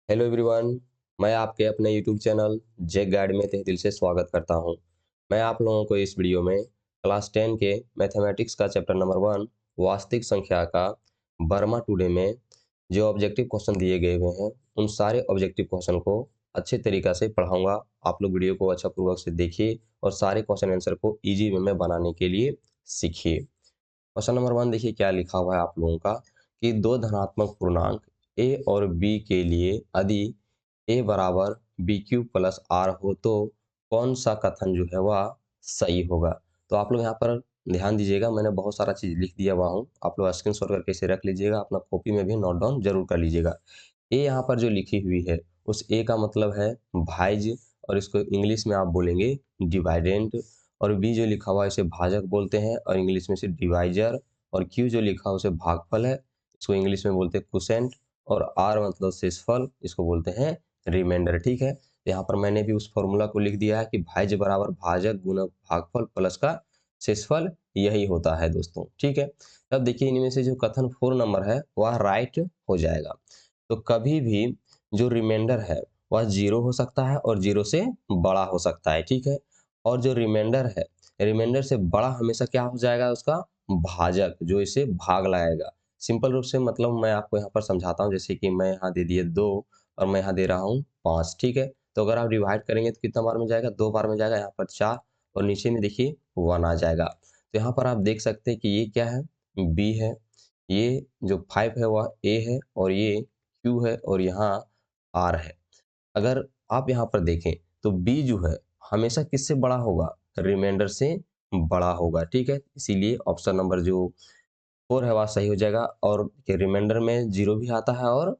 Hello everyone. मैं आपके अपने यूट्यूब चैनल जेक गाइड में तहे दिल से स्वागत करता हूं। मैं आप लोगों को इस वीडियो में क्लास 10 के मैथमेटिक्स का चैप्टर नंबर 1 वास्तविक संख्या का बर्मा टुडे में जो ऑब्जेक्टिव क्वेश्चन दिए गए हुए हैं उन सारे ऑब्जेक्टिव क्वेश्चन को अच्छे तरीका से पढ़ाऊंगा। आप लोग वीडियो को अच्छा पूर्वक से देखिए और सारे क्वेश्चन आंसर को ईजी वे में बनाने के लिए सीखिए। क्वेश्चन नंबर 1 देखिए क्या लिखा हुआ है आप लोगों का कि दो धनात्मक पूर्णांक a और b के लिए यदि a बराबर बी क्यू प्लस आर हो तो कौन सा कथन जो है वह सही होगा। तो आप लोग यहाँ पर ध्यान दीजिएगा, मैंने बहुत सारा चीज लिख दिया हुआ हूँ, आप लोग स्क्रीनशॉट करके इसे रख लीजिएगा, अपना कॉपी में भी नोट डाउन जरूर कर लीजिएगा। ए यहाँ पर जो लिखी हुई है उस ए का मतलब है भाज्य और इसको इंग्लिश में आप बोलेंगे डिवाइडेंट, और बी जो लिखा हुआ है इसे भाजक बोलते हैं और इंग्लिश में इसे डिवाइजर, और क्यू जो लिखा है उसे भागफल है, इसको इंग्लिश में बोलते हैं क्वोशेंट, और आर मतलब शेषफल, इसको बोलते हैं रिमाइंडर। ठीक है, यहाँ पर मैंने भी उस फॉर्मूला को लिख दिया है कि भाज्य बराबर भाजक गुना भागफल प्लस का शेषफल, यही होता है दोस्तों। ठीक है, तब देखिए इनमें से जो कथन 4 नंबर है वह राइट हो जाएगा। तो कभी भी जो रिमाइंडर है वह 0 हो सकता है और 0 से बड़ा हो सकता है। ठीक है, और जो रिमाइंडर है, रिमाइंडर से बड़ा हमेशा क्या हो जाएगा, उसका भाजक जो इसे भाग लाएगा। सिंपल रूप से मतलब मैं आपको यहाँ पर समझाता हूँ, जैसे कि मैं यहाँ दे दिए 2 और मैं यहाँ दे रहा हूँ 5। ठीक है, तो अगर आप डिवाइड करेंगे तो कितना बार में जाएगा, 2 बार में जाएगा, यहाँ पर 4 और नीचे में देखिए 1 आ जाएगा। तो यहाँ पर आप देख सकते हैं कि ये क्या है, बी है, ये जो 5 है वह ए है, और ये क्यू है, और यहाँ आर है। अगर आप यहाँ पर देखें तो बी जो है हमेशा किससे बड़ा होगा, रिमाइंडर से बड़ा होगा। ठीक है, इसीलिए ऑप्शन नंबर जो 4 है वह सही हो जाएगा, और रिमाइंडर में 0 भी आता है और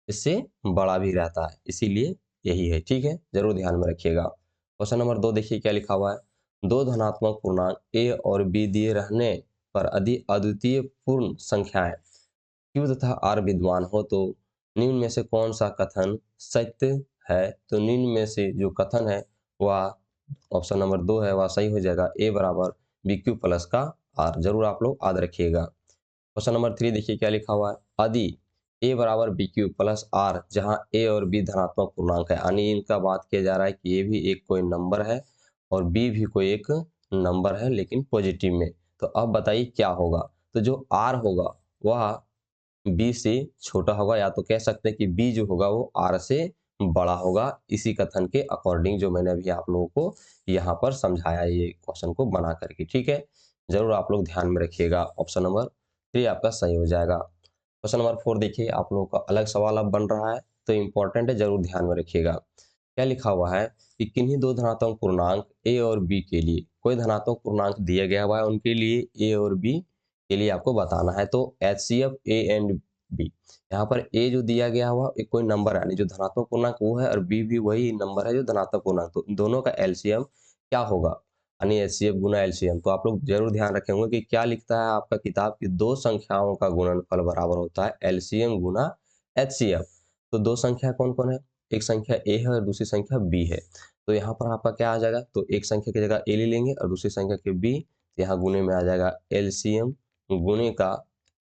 इससे बड़ा भी रहता है, इसीलिए यही है। ठीक है, जरूर ध्यान में रखिएगा। क्वेश्चन नंबर 2 देखिए क्या लिखा हुआ है। दो धनात्मक पूर्णांक ए और बी दिए रहने पर यदि अद्वितीय पूर्ण संख्याएं क्यू तथा आर विद्यमान हो तो निम्न में से कौन सा कथन सत्य है। तो निम्न में से जो कथन है वह ऑप्शन नंबर 2 है, वह सही हो जाएगा, ए बराबर बी क्यू प्लस का आर। जरूर आप लोग याद रखिएगा। क्वेश्चन नंबर 3 देखिए क्या लिखा हुआ है। यदि ए बराबर बी क्यू प्लस आर जहां ए और बी धनात्मक पूर्णांक है, यानी इनका बात किया जा रहा है कि ए भी एक कोई नंबर है और बी भी कोई एक नंबर है लेकिन पॉजिटिव में, तो अब बताइए क्या होगा। तो जो आर होगा वह बी से छोटा होगा, या तो कह सकते हैं कि बी जो होगा वो आर से बड़ा होगा, इसी कथन के अकॉर्डिंग जो मैंने अभी आप लोगों को यहाँ पर समझाया ये क्वेश्चन को बना करके। ठीक है, जरूर आप लोग ध्यान में रखिएगा, ऑप्शन नंबर 3 आपका सही हो जाएगा। क्वेश्चन नंबर 4 देखिए आप लोगों का अलग सवाल अब बन रहा है, तो इंपॉर्टेंट है, जरूर ध्यान में रखिएगा। क्या लिखा हुआ है कि किन्हीं दो धनात्मक पूर्णांक ए और बी के लिए कोई धनात्मक पूर्णांक दिया गया हुआ है, उनके लिए ए और बी के लिए आपको बताना है। तो HCF ए एंड बी, यहाँ पर ए जो दिया गया हुआ एक कोई नंबर है, यानी जो धनात्मक पूर्णांक वो है, और बी भी वही नंबर है जो धनात्मक पूर्णांक, तो दोनों का एलसीएम क्या होगा, यानी HCF गुना एलसीएम। तो आप लोग जरूर ध्यान रखेंगे कि क्या लिखता है आपका किताब की दो संख्याओं का गुणनफल बराबर होता है एलसीएम गुना HCF। तो दो संख्या कौन कौन है, एक संख्या ए है और दूसरी संख्या बी है। तो यहाँ पर आपका क्या आ जाएगा, तो एक संख्या की जगह ए ले लेंगे और दूसरी संख्या के बी, यहाँ गुने में आ जाएगा एलसीएम गुने का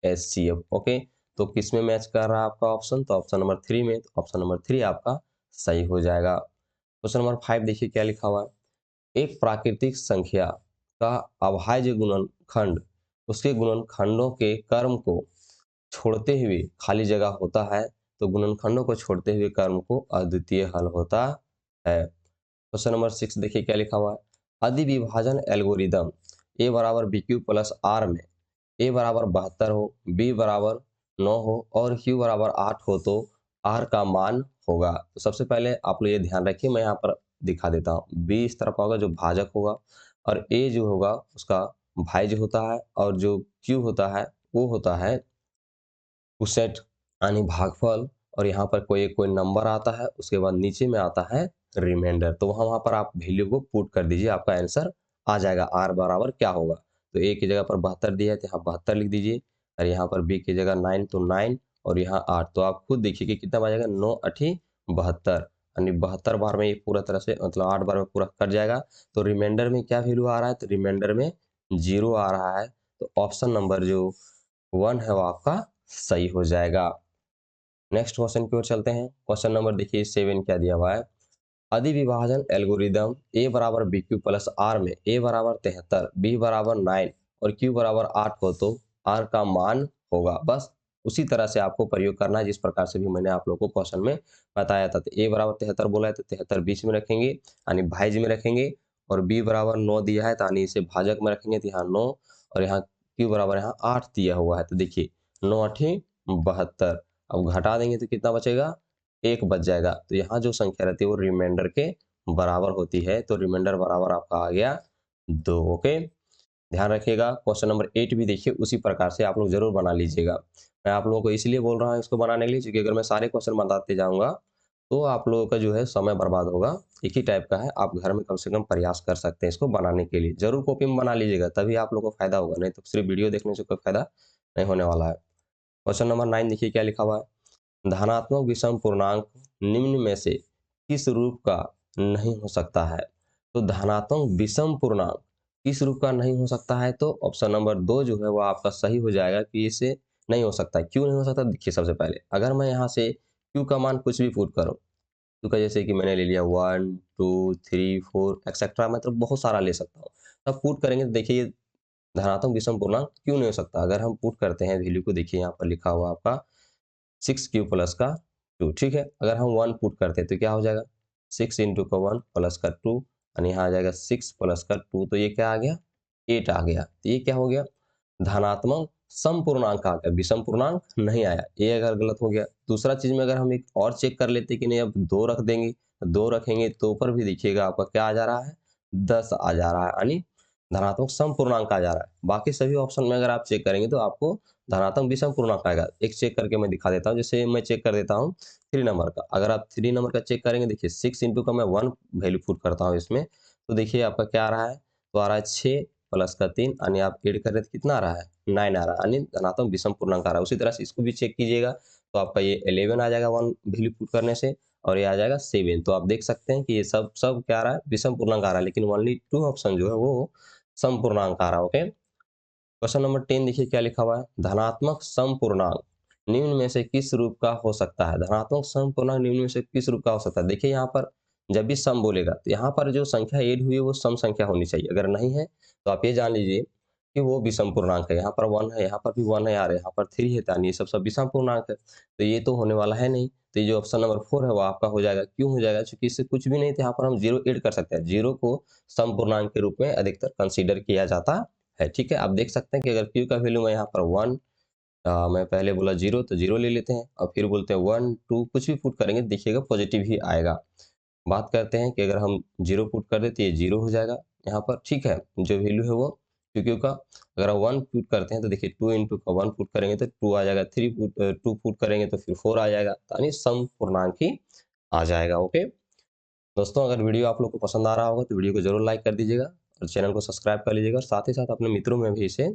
HCF। ओके, तो किस में मैच कर रहा है आपका ऑप्शन, तो ऑप्शन नंबर 3 में, तो ऑप्शन नंबर 3 आपका सही हो जाएगा। क्वेश्चन नंबर 5 देखिए क्या लिखा हुआ है। एक प्राकृतिक संख्या का अभाज्य गुणनखंड उसके गुणनखंडों के कर्म को छोड़ते हुए खाली जगह होता है, तो गुणनखंडों को छोड़ते हुए कर्म को अद्वितीय हल होता है। क्वेश्चन नंबर 6 देखिए क्या लिखा हुआ है। यदि विभाजन एल्गोरिदम ए बराबर बी क्यू प्लस आर में ए बराबर 72 हो, बी बराबर 9 हो और क्यू बराबर 8 हो तो आर का मान होगा। तो सबसे पहले आप लोग ये ध्यान रखिए, मैं यहाँ पर दिखा देता हूँ। बी इस तरफ होगा जो भाजक होगा, और ए जो होगा उसका भाज्य होता है, और जो क्यू होता है वो होता है कुसेट यानी भागफल, और यहाँ पर कोई कोई नंबर आता है, उसके बाद नीचे में आता है रिमाइंडर। तो वहाँ पर आप वैल्यू को पुट कर दीजिए, आपका आंसर आ जाएगा आर बराबर क्या होगा। तो ए की जगह पर 72 दिया है तो यहाँ 72 लिख दीजिए, और यहाँ पर बी की जगह 9 तो 9, और यहाँ 8, तो आप खुद देखिए कि कितना बचेगा, 9 8 72, यानी 72 बार में ये पूरा तरह से मतलब 8 बार में पूरा कट जाएगा। तो रिमाइंडर में क्या वैल्यू आ रहा है, तो रिमाइंडर में 0 आ रहा है, तो ऑप्शन नंबर जो 1 है वो आपका सही हो जाएगा। नेक्स्ट क्वेश्चन की ओर चलते हैं। क्वेश्चन नंबर देखिए 7 क्या दिया हुआ है। अधिविभाजन एल्गोरिदम a बराबर बी क्यू प्लस आर में a बराबर 73, b बराबर 9 और q बराबर 8 हो तो r का मान होगा। बस उसी तरह से आपको प्रयोग करना है जिस प्रकार से भी मैंने आप लोगों को क्वेश्चन में बताया था। तो a बराबर 73 बोला है तो 73 बीच में रखेंगे यानी भाज्य में रखेंगे, और b बराबर 9 दिया है तो यानी इसे भाजक में रखेंगे तो यहाँ 9, और यहाँ q बराबर यहाँ 8 दिया हुआ है। तो देखिए 9 8 72, अब घटा देंगे तो कितना बचेगा, 1 बच जाएगा। तो यहाँ जो संख्या रहती है वो रिमाइंडर के बराबर होती है, तो रिमाइंडर बराबर आपका आ गया 2। ओके, ध्यान रखिएगा। क्वेश्चन नंबर 8 भी देखिए उसी प्रकार से आप लोग जरूर बना लीजिएगा। मैं आप लोगों को इसलिए बोल रहा हूँ इसको बनाने के लिए क्योंकि अगर मैं सारे क्वेश्चन बताते जाऊंगा तो आप लोगों का जो है समय बर्बाद होगा। एक ही टाइप का है, आप घर में कम से कम प्रयास कर सकते हैं इसको बनाने के लिए। जरूर कॉपी में बना लीजिएगा तभी आप लोग को फायदा होगा, नहीं तो सिर्फ वीडियो देखने से कोई फायदा नहीं होने वाला है। क्वेश्चन नंबर 9 देखिए क्या लिखा हुआ है। धनात्मक विषम पूर्णांक निम्न में से किस रूप का नहीं हो सकता है। तो धनात्मक विषम पूर्णांक किस रूप का नहीं हो सकता है, तो ऑप्शन नंबर 2 जो है वो आपका सही हो जाएगा कि इसे नहीं हो सकता। क्यों नहीं हो सकता, देखिए सबसे पहले अगर मैं यहाँ से क्यू का मान कुछ भी पुट करूँ, क्यू का जैसे कि मैंने ले लिया 1 2 3 4 एक्सेट्रा, मतलब बहुत सारा ले सकता हूँ। तब पुट करेंगे तो देखिए धनात्मक विषम पूर्णांक क्यों नहीं हो सकता। अगर हम पुट करते हैं वैल्यू को, देखिए यहाँ पर लिखा हुआ आपका 6 क्यू प्लस का 2, ठीक है। अगर हम 1 पुट करते हैं तो क्या हो जाएगा, 6 इंटू का 1 प्लस का 2, और यहाँ आ जाएगा 6 प्लस का 2, तो ये क्या आ गया, 8 आ गया। तो ये क्या हो गया, धनात्मक समपूर्णांक आ गया, विषम पूर्णांक नहीं आया। ये अगर गलत हो गया। दूसरा चीज में अगर हम एक और चेक कर लेते कि नहीं, अब 2 रख देंगे, 2 रखेंगे तो ऊपर भी देखिएगा आपका क्या आ जा रहा है, 10 आ जा रहा है, यानी धनात्मक समपूर्णांक आ जा रहा है। बाकी सभी ऑप्शन में अगर आप चेक करेंगे तो आपको धनात्मक विषम पूर्णांक आएगा। एक चेक करके मैं दिखा देता हूँ, जैसे मैं चेक कर देता हूँ 3 नंबर का। अगर आप 3 नंबर का चेक करेंगे, देखिए 6 इंटू का मैं 1 वैल्यू पुट करता हूँ इसमें, तो देखिए आपका क्या आ रहा है, तो आ रहा है 6 प्लस का 3, यानी आप ऐड कर रहे तो कितना आ रहा है, 9 आ रहा है, यानी धनात्मक विषम पूर्णांक आ रहा है। उसी तरह से इसको भी चेक कीजिएगा तो आपका ये 11 आ जाएगा 1 वैल्यू पुट करने से, और ये आ जाएगा 7। तो आप देख सकते हैं कि ये सब सब क्या आ रहा है, विषम पूर्णांक आ रहा है, लेकिन ओनली 2 ऑप्शन जो है वो समपूर्णांक आ रहा है। ओके, क्वेश्चन नंबर 10 देखिए क्या लिखा हुआ है। धनात्मक समपूर्णांक निम्न में से किस रूप का हो सकता है। धनात्मक समपूर्णांक निम्न में से किस रूप का हो सकता है। देखिए यहाँ पर जब भी सम बोलेगा तो यहाँ पर जो संख्या ऐड हुई है वो सम संख्या होनी चाहिए। अगर नहीं है तो आप ये जान लीजिए कि वो विषम पूर्णांक है। यहाँ पर 1 है, यहाँ पर भी 1 है यार, यहाँ पर 3 है, यानी ये सब विषम पूर्णांक है। तो ये तो होने वाला है नहीं। तो ये जो ऑप्शन नंबर 4 है वो आपका हो जाएगा। क्यों हो जाएगा, क्योंकि इससे कुछ भी नहीं, तो यहाँ पर हम 0 ऐड कर सकते हैं। 0 को सम पूर्णांक के रूप में अधिकतर कंसीडर किया जाता है। ठीक है, आप देख सकते हैं कि अगर q का वैल्यू मैं यहाँ पर 1, मैं पहले बोला 0 तो 0 ले लेते हैं, और फिर बोलते हैं 1 2 कुछ भी पुट करेंगे देखिएगा पॉजिटिव ही आएगा। बात करते हैं कि अगर हम 0 पुट कर दें तो ये 0 हो जाएगा यहाँ पर। ठीक है, जो वैल्यू है वो q का। अगर हम 1 पुट करते हैं तो देखिए 2 इंटू का 1 पुट करेंगे तो 2 आ जाएगा, 2 पुट करेंगे तो फिर 4 आ जाएगा, यानी सम पूर्णांक ही आ जाएगा। ओके दोस्तों, अगर वीडियो आप लोग को पसंद आ रहा होगा तो वीडियो को जरूर लाइक कर दीजिएगा और चैनल को सब्सक्राइब कर लीजिएगा, और साथ ही साथ अपने मित्रों में भी इसे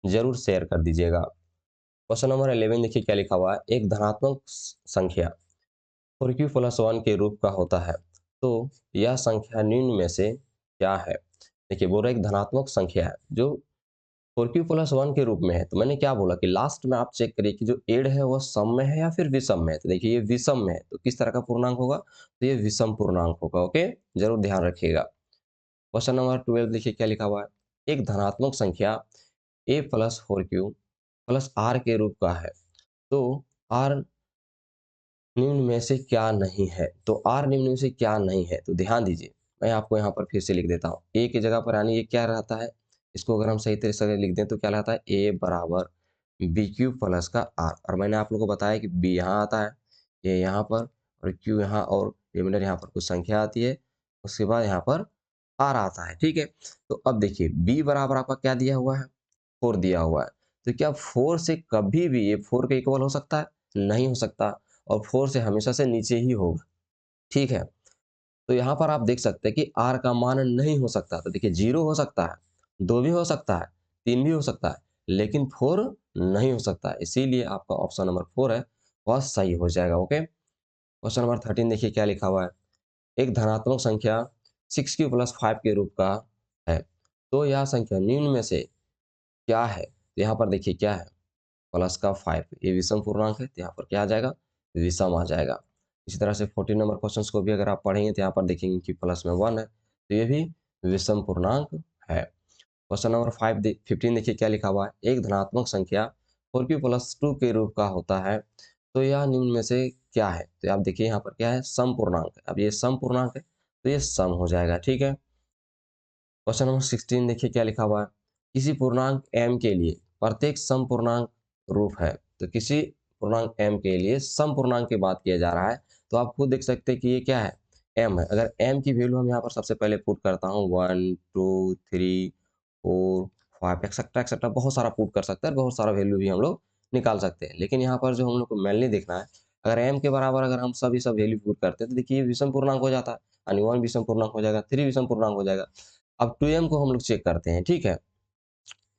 जरूर शेयर कर दीजिएगा। क्वेश्चन नंबर 11 देखिए क्या लिखा हुआ है। एक धनात्मक संख्या 4q प्लस 1 के रूप का होता है, तो यह संख्या निम्न में से क्या है। देखिए बोल रहा है एक धनात्मक संख्या है जो 4q प्लस 1 के रूप में है। तो मैंने क्या बोला कि लास्ट में आप चेक करिए कि जो एड है वो सम में है या फिर विषम में है। तो देखिए ये विषम में है, तो किस तरह का पूर्णांक होगा, तो ये विषम पूर्णांक होगा। ओके, जरूर ध्यान रखिएगा। क्वेश्चन नंबर 12 देखिए क्या लिखा हुआ है। एक धनात्मक संख्या a plus 4q plus r के रूप का है, तो r निम्न में से क्या नहीं है। तो r निम्न में से क्या नहीं है, तो ध्यान दीजिए, मैं आपको यहाँ पर फिर से लिख देता हूँ। a की जगह पर यानी ये क्या रहता है, इसको अगर हम सही तरीके से लिख दें तो क्या रहता है, a बराबर बी क्यू प्लस का r। और मैंने आप लोगों को बताया कि b यहाँ आता है, a यहाँ पर, और q यहाँ, और रिमाइंडर यहाँ पर कुछ संख्या आती है, उसके बाद यहाँ पर r आता है। ठीक है, तो अब देखिए b बराबर आपका क्या दिया हुआ है, 4 दिया हुआ है। तो क्या 4 से कभी भी ये 4 के इक्वल हो सकता है, नहीं हो सकता, और 4 से हमेशा से नीचे ही होगा। ठीक है, तो यहाँ पर आप देख सकते हैं कि r का मान नहीं हो सकता। तो देखिए 0 हो सकता है, 2 भी हो सकता है, 3 भी हो सकता है, लेकिन 4 नहीं हो सकता है। इसीलिए आपका ऑप्शन नंबर 4 है वह सही हो जाएगा। ओके, क्वेश्चन नंबर 13 देखिए क्या लिखा हुआ है। एक धनात्मक संख्या 6q प्लस 5 के रूप का है, तो यह संख्या निम्न में से क्या है। तो यहाँ पर देखिए क्या है, प्लस का 5, ये विषम पूर्णांक है, तो यहाँ पर क्या आ जाएगा, विषम आ जाएगा। इसी तरह से 14 नंबर क्वेश्चन को भी अगर आप पढ़ेंगे तो यहाँ पर देखेंगे कि प्लस में 1 है, तो ये भी विषम पूर्णांक है। क्वेश्चन नंबर 15 देखिए क्या लिखा हुआ है, एक धनात्मक संख्या 4p+2 के रूप का होता है, तो यह निम्न में से क्या है? तो आप देखिए यहाँ पर क्या है, सम पूर्णांक है। अब ये सम पूर्णांक है तो ये सम हो जाएगा, ठीक है। क्वेश्चन नंबर 16 देखिए क्या लिखा हुआ है, किसी पूर्णांक m के लिए प्रत्येक सम पूर्णांक रूप है। तो किसी पूर्णांक m के लिए सम पूर्णांक की बात किया जा रहा है, तो आप खुद देख सकते हैं कि ये क्या है, m है। अगर m की वैल्यू हम यहाँ पर सबसे पहले पुट करता हूँ 1 2 3 4 5 एक्सेट्रा एक्सेट्रा, बहुत सारा पुट कर सकते हैं, बहुत सारा वैल्यू भी हम लोग निकाल सकते हैं। लेकिन यहाँ पर जो हम लोग को मेनली देखना है, अगर m के बराबर अगर हम सभी सब वैल्यू पुट करते हैं तो देखिए विषम पूर्णांक हो जाता है, यानी 1 विषम पूर्णांक हो जाएगा, 3 विषम पूर्णांक हो जाएगा। अब 2m को हम लोग चेक करते हैं, ठीक है,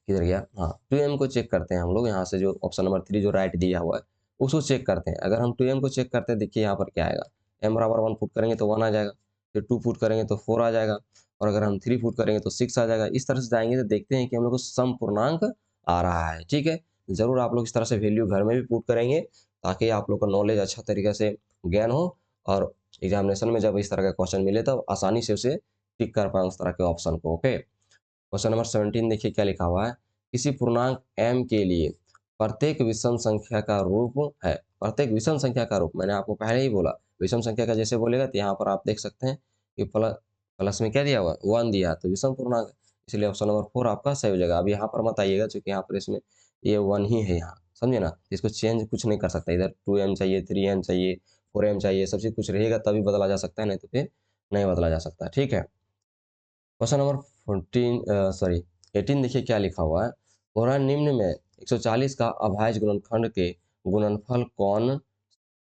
किधर गया, हाँ 2m को चेक करते हैं हम लोग, यहाँ से जो ऑप्शन नंबर 3 जो राइट दिया हुआ है उसको चेक करते हैं। अगर हम 2m को चेक करते हैं, देखिए यहाँ पर क्या आएगा, m बराबर 1 पुट करेंगे तो 1 आ जाएगा, फिर 2 पुट करेंगे तो 4 आ जाएगा, और अगर हम 3 पुट करेंगे तो 6 आ जाएगा। इस तरह से जाएंगे तो देखते हैं कि हम लोग को सम पूर्णांक आ रहा है, ठीक है। जरूर आप लोग इस तरह से वैल्यू घर में भी पुट करेंगे ताकि आप लोग का नॉलेज अच्छा तरीके से ज्ञान हो, और एग्जामिनेशन में जब इस तरह का क्वेश्चन मिले तब आसानी से उसे टिक कर पाए उस तरह के ऑप्शन को, ओके। क्वेश्चन नंबर 17 देखिए क्या लिखा हुआ है, किसी पूर्णांक m के लिए प्रत्येक विषम संख्या का रूप है। प्रत्येक विषम संख्या का रूप, मैंने आपको पहले ही बोला विषम संख्या का जैसे बोलेगा तो यहाँ पर आप देख सकते हैं कि प्लस में क्या दिया हुआ है, 1 दिया, तो विषम पूर्णांक है, इसलिए ऑप्शन नंबर 4 आपका सही हो जाएगा। अब यहाँ पर मत आइएगा क्योंकि यहाँ पर इसमें ये 1 ही है, यहाँ समझे ना, इसको चेंज कुछ नहीं कर सकता, इधर 2m चाहिए, 3m चाहिए, 4m चाहिए, सब चीज कुछ रहेगा तभी बदला जा सकता है, नहीं तो फिर नहीं बदला जा सकता, ठीक है। क्वेश्चन नंबर 18 देखिए क्या लिखा हुआ है, और निम्न में 140 का अभाज्य गुणनखंड के गुणनफल कौन